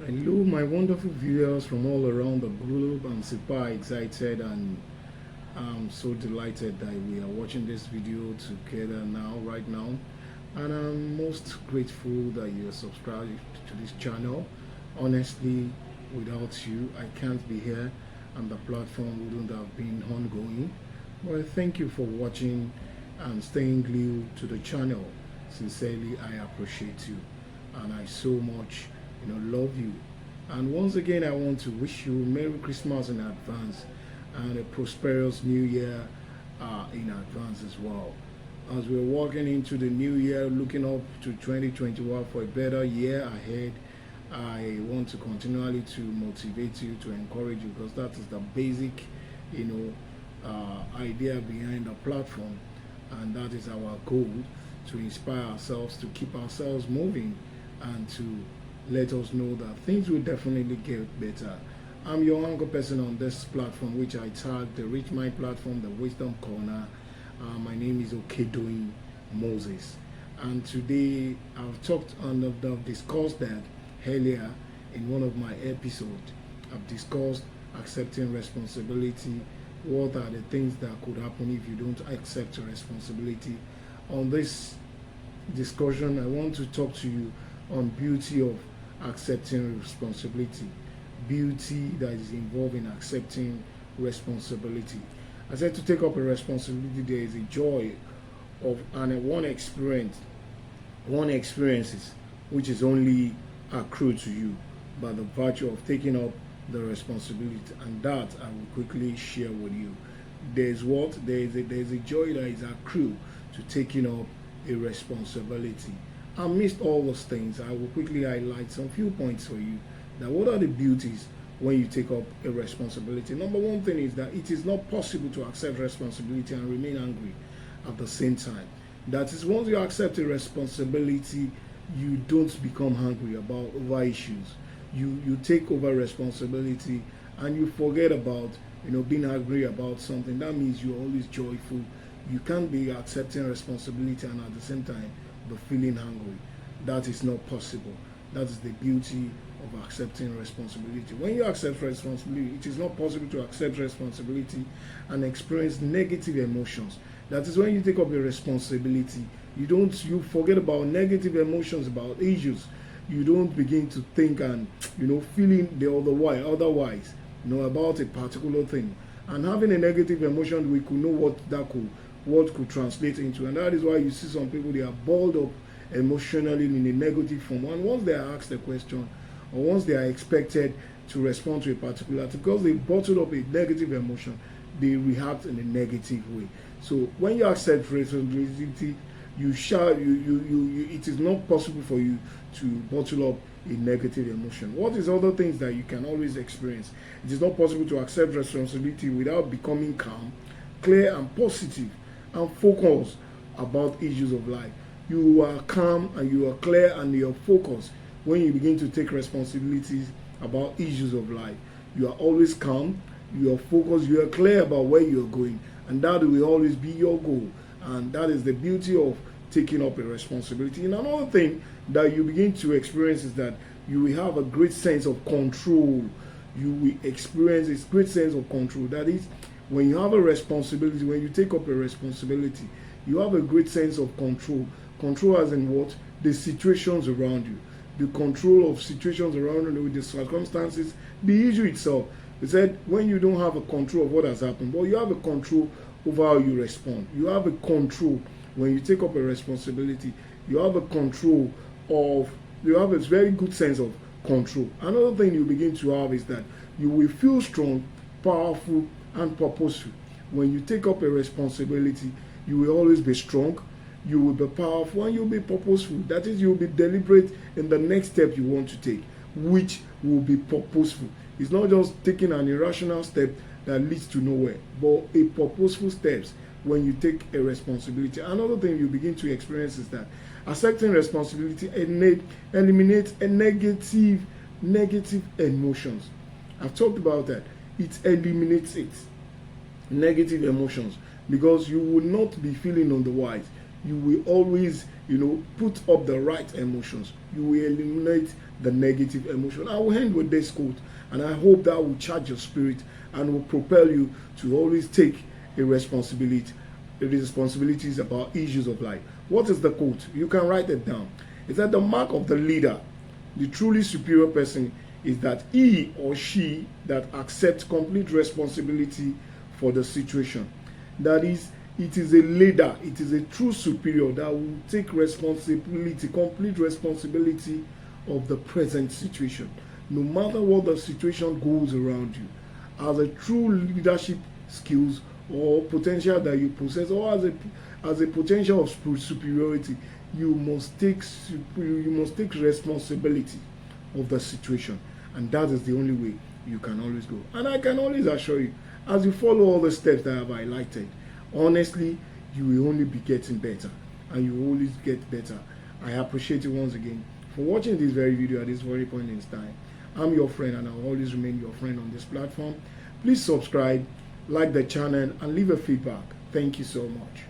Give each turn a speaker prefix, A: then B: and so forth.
A: Hello, my wonderful viewers from all around the globe. I'm super excited and I'm so delighted that we are watching this video together right now. And I'm most grateful that you are subscribed to this channel. Honestly, without you, I can't be here and the platform wouldn't have been ongoing. Well, thank you for watching and staying glued to the channel. Sincerely, I appreciate you and I so much love you. And once again, I want to wish you Merry Christmas in advance and a prosperous New Year in advance as well. As we're walking into the new year, looking up to 2021 for a better year ahead, I want to continually to motivate you, to encourage you, because that is the basic, idea behind the platform, and that is our goal, to inspire ourselves, to keep ourselves moving, and to let us know that things will definitely get better. I'm your anchor person on this platform, which I tag the Rich Mind platform, the Wisdom Corner. My name is Okedoyin Moses, and today I've talked and I've discussed that earlier in one of my episodes. I've discussed accepting responsibility. What are the things that could happen if you don't accept responsibility? On this discussion, I want to talk to you on beauty of accepting responsibility, beauty that is involved in accepting responsibility. I said to take up a responsibility, there is a joy of and one experiences which is only accrued to you by the virtue of taking up the responsibility, and that I will quickly share with you. There's a joy that is accrued to taking up a responsibility. Amidst all those things, I will quickly highlight some few points for you. Now, what are the beauties when you take up a responsibility? Number one thing is that it is not possible to accept responsibility and remain angry at the same time. That is, once you accept a responsibility, you don't become angry about over issues. You take over responsibility and you forget about being angry about something. That means you're always joyful. You can't be accepting responsibility and at the same time be feeling angry. That is not possible. That is the beauty of accepting responsibility. When you accept responsibility, it is not possible to accept responsibility and experience negative emotions. That is, when you take up a responsibility, you forget about negative emotions, about issues. You don't begin to think and feeling the otherwise about a particular thing. And having a negative emotion, we could know what could translate into, and that is why you see some people, they are balled up emotionally in a negative form. And once they are asked a question, or once they are expected to respond to a particular thing, because they bottled up a negative emotion, they react in a negative way. So when you accept responsibility, it is not possible for you to bottle up a negative emotion. What is other things that you can always experience? It is not possible to accept responsibility without becoming calm, clear and positive, and focused about issues of life. You are calm and you are clear and you are focused when you begin to take responsibilities about issues of life. You are always calm, you are focused, you are clear about where you are going, and that will always be your goal. And that is the beauty of taking up a responsibility. And another thing that you begin to experience is that you will have a great sense of control. You will experience a great sense of control. That is, when you have a responsibility, when you take up a responsibility, you have a great sense of control. Control as in what? The situations around you. The control of situations around you, the circumstances, the issue itself. We said when you don't have a control of what has happened, but you have a control over how you respond. You have a control when you take up a responsibility. You have a very good sense of control. Another thing you begin to have is that you will feel strong, powerful, and purposeful. When you take up a responsibility, you will always be strong, you will be powerful, and you'll be purposeful. That is, you'll be deliberate in the next step you want to take, which will be purposeful. It's not just taking an irrational step that leads to nowhere, but a purposeful steps when you take a responsibility. Another thing you begin to experience is that accepting responsibility eliminates a negative emotions. I've talked about that. It eliminates negative emotions, because you will not be feeling otherwise. you will always, put up the right emotions. You will eliminate the negative emotion. I will end with this quote, and I hope that will charge your spirit and will propel you to always take a responsibility. The responsibilities about issues of life. What is the quote? You can write it down. It's that the mark of the leader, the truly superior person, is that he or she that accepts complete responsibility for the situation. That is, it is a leader, it is a true superior that will take responsibility, complete responsibility of the present situation. No matter what the situation goes around you, as a true leadership skills or potential that you possess, or as a potential of superiority, you must take responsibility of the situation, and that is the only way you can always go. And I can always assure you, as you follow all the steps that I have highlighted, honestly, you will only be getting better, and you will always get better. I appreciate you once again for watching this very video at this very point in time. I'm your friend, and I'll always remain your friend on this platform. Please subscribe, like the channel, and leave a feedback. Thank you so much.